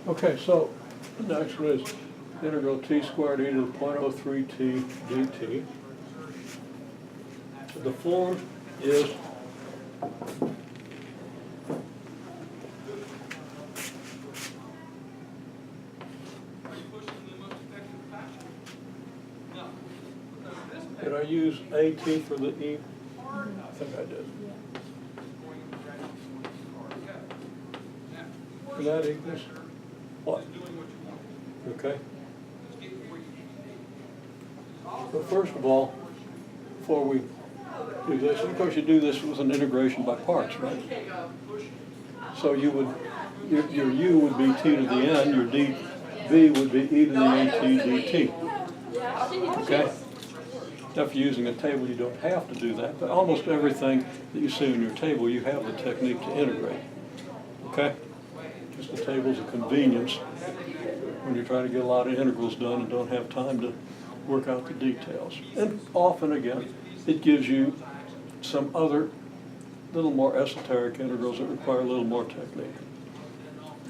Okay, so the next one is integral t squared e to the 0.03 t dt. The form is did I use AT for the E? I think I did. And that equals what? Okay. So first of all, before we do this, of course you do this with an integration by parts, right? So you would, your U would be t to the n, your dv would be e to the at dt. Okay? Now if you're using a table, you don't have to do that, but almost everything that you see in your table, you have the technique to integrate. Okay? Just the table's a convenience when you're trying to get a lot of integrals done and don't have time to work out the details. And often, again, it gives you some other little more esoteric integrals that require a little more technique.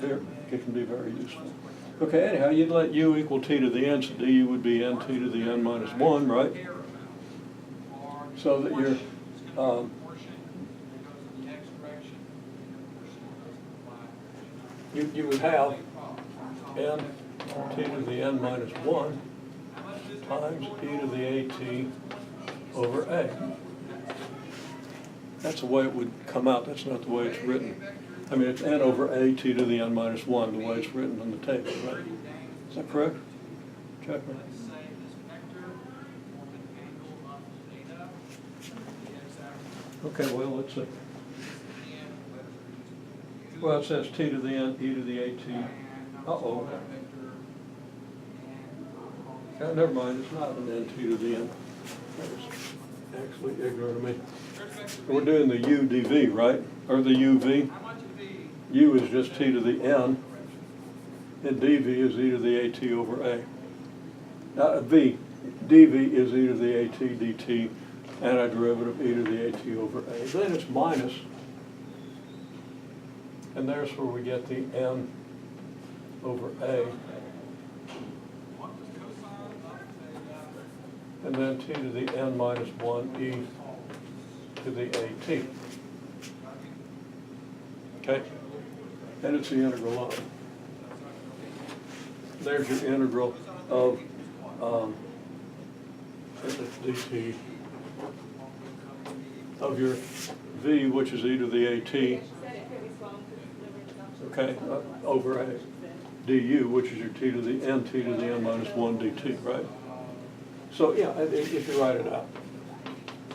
It can be very useful. Okay, anyhow, you'd let u equal t to the n, so du would be nt to the n minus 1, right? So that you're you would have n t to the n minus 1 times e to the at over a. That's the way it would come out. That's not the way it's written. I mean, it's n over a t to the n minus 1, the way it's written on the table, right? Is that correct? Check me. Okay, well, let's see. Well, it says t to the n, e to the at. Uh-oh. Never mind, it's not an n t to the n. That was actually ignorant of me. We're doing the u dv, right? Or the uv. U is just t to the n, and dv is e to the at over a. Dv is e to the at dt, antiderivative e to the at over a. Then it's minus, and there's where we get the n over a. And then t to the n minus 1 e to the at. Okay? And it's the integral of. There's your integral of dt of your v, which is e to the at, okay, over a, du, which is your t to the n minus 1 dt, right? So yeah, if you write it out,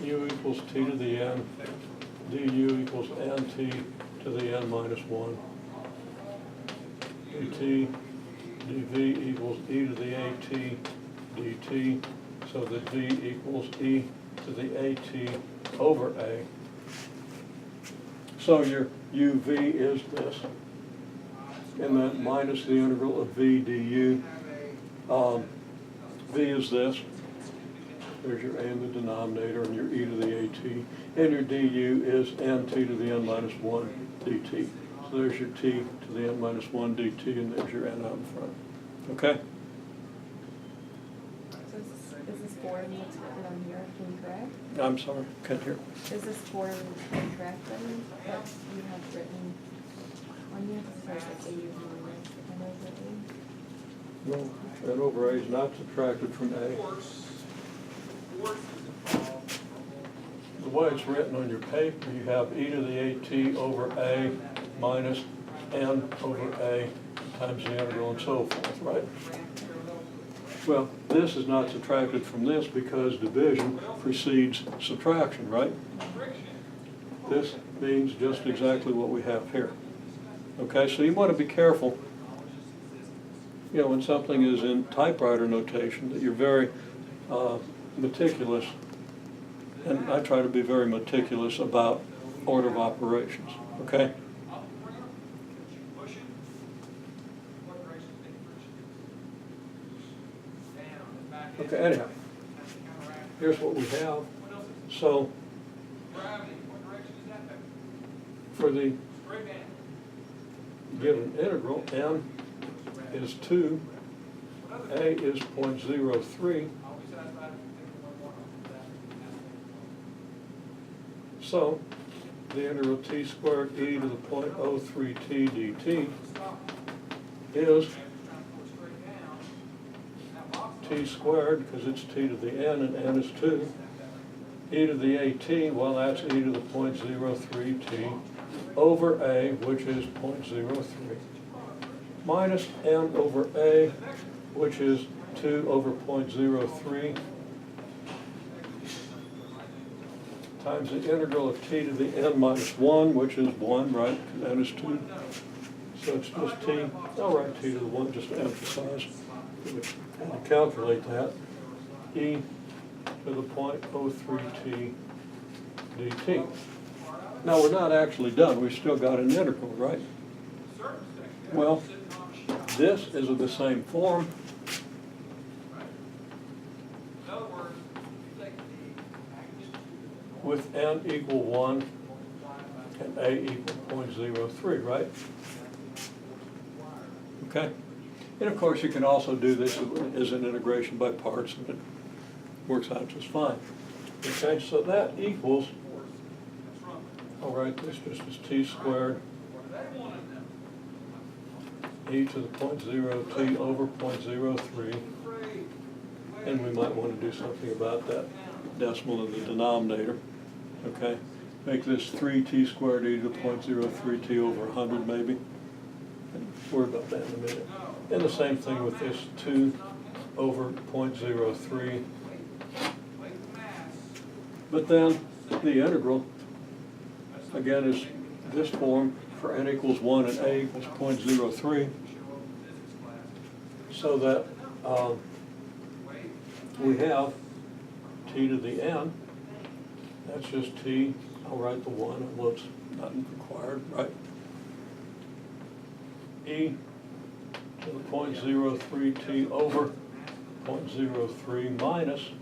u equals t to the n, du equals nt to the n minus 1 dt, dv equals e to the at dt, so that v equals e to the at over a. So your uv is this, and then minus the integral of v du. V is this. There's your a in the denominator, and your e to the at, and your du is nt to the n minus 1 dt. So there's your t to the n minus 1 dt, and there's your n out in front. Okay? So is this form that's written on here incorrect? I'm sorry, can't hear. Is this form incorrect then, that you have written on here? It says like a minus n over a. No, n over a is not subtracted from a. The way it's written on your paper, you have e to the at over a minus n over a times the integral and so forth, right? Well, this is not subtracted from this because division precedes subtraction, right? This means just exactly what we have here. Okay, so you want to be careful, you know, when something is in typewriter notation, that you're very meticulous, and I try to be very meticulous about order of operations, okay? Okay, anyhow, here's what we have. So, for the given integral, n is 2, A is 0.03. So the integral t squared e to the 0.03 t dt is t squared, because it's t to the n and n is 2, e to the at, well that's e to the 0.03 t over a, which is 0.03, minus n over a, which is 2 over 0.03, times the integral of t to the n minus 1, which is 1, right? N is 2. So it's just t. I'll write t to the 1 just to emphasize. And calculate that. E to the 0.03 t dt. Now we're not actually done. We've still got an integral, right? Well, this is of the same form. With n equal 1 and a equal 0.03, right? Okay? And of course you can also do this as an integration by parts, and it works out just fine. Okay, so that equals, I'll write this just as t squared e to the 0.0 t over 0.03, and we might want to do something about that decimal in the denominator. Okay, make this 3t squared e to the 0.03 t over 100 maybe. And worry about that in a minute. And the same thing with this 2 over 0.03. But then the integral, again, is this form for n equals 1 and a equals 0.03. So that we have t to the n. That's just t. I'll write the 1, although it's not required, right? E to the 0.03 t over 0.03 minus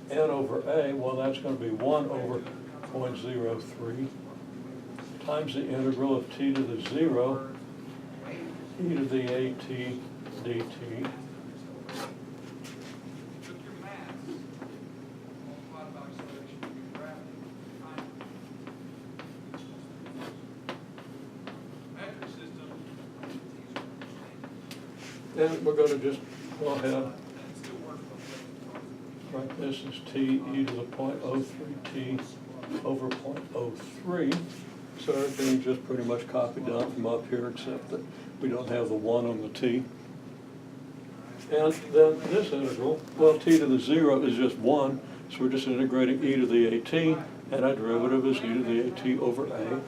n over a, well that's going to be 1 over 0.03 times the integral of t to the 0 e to the at dt. And we're going to just go ahead, write this as t e to the 0.03 t over 0.03. So everything's just pretty much copied down from up here, except that we don't have the 1 on the t. And then this integral, well, t to the 0 is just 1, so we're just integrating e to the at, and our derivative is e to the at over a.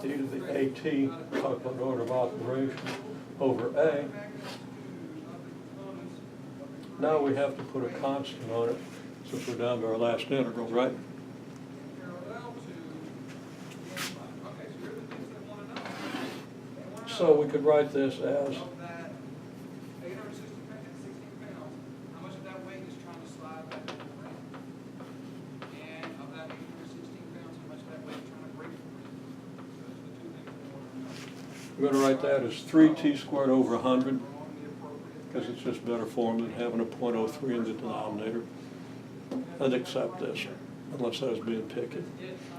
E to the at, talk about order of operation, over a. Now we have to put a constant on it, since we're down to our last integral, right? So we could write this as we're going to write that as 3t squared over 100, because it's just better form than having a 0.03 in the denominator. I'd accept this, unless I was being picky.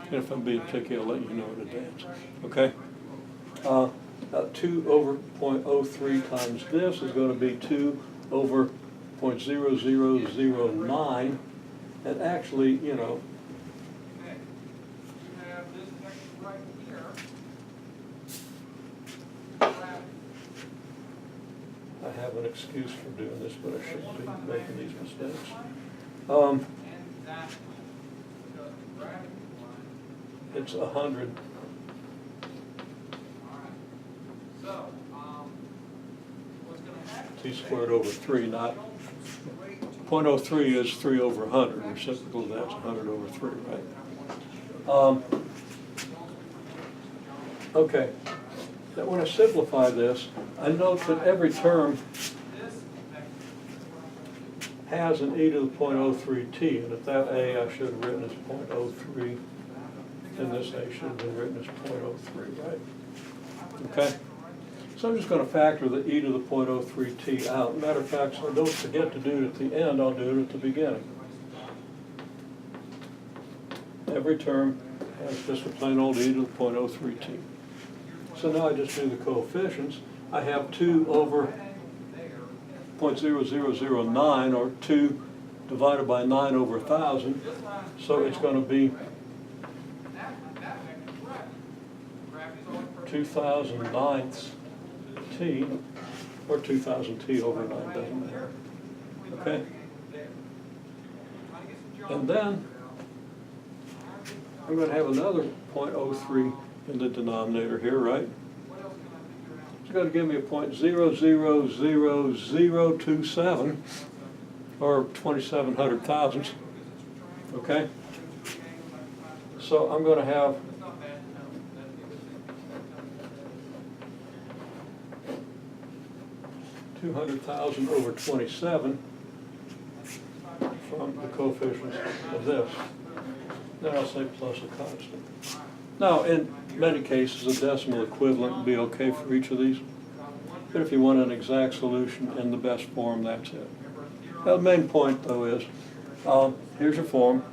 And if I'm being picky, I'll let you know in advance. Okay? 2 over 0.03 times this is going to be 2 over 0.0009. And actually, you know, I have an excuse for doing this, but I shouldn't be making these mistakes. It's 100. T squared over 3, not 0.03 is 3 over 100. Reciprocal of that's 100 over 3, right? Okay. Now when I simplify this, I note that every term has an e to the 0.03t, and if that a I should have written as 0.03, and this a should have been written as 0.03, right? Okay? So I'm just going to factor the e to the 0.03t out. Matter of fact, so don't forget to do it at the end, I'll do it at the beginning. Every term has just a plain old e to the 0.03t. So now I just do the coefficients. I have 2 over 0.0009, or 2 divided by 9 over 1,000. So it's going to be 2,000 ninths t, or 2,000 t over 9, doesn't matter. Okay? And then I'm going to have another 0.03 in the denominator here, right? It's going to give me a 0.000027, or 2,700 thousandths. Okay? So I'm going to have 200,000 over 27 from the coefficients of this. Then I'll say plus a constant. Now, in many cases, a decimal equivalent would be okay for each of these. But if you want an exact solution in the best form, that's it. Now, the main point, though, is here's your form.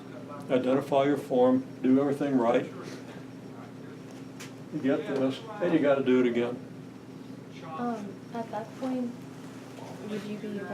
Identify your form. Do everything right. You get this, and you got to do it again. At that point, would you be able to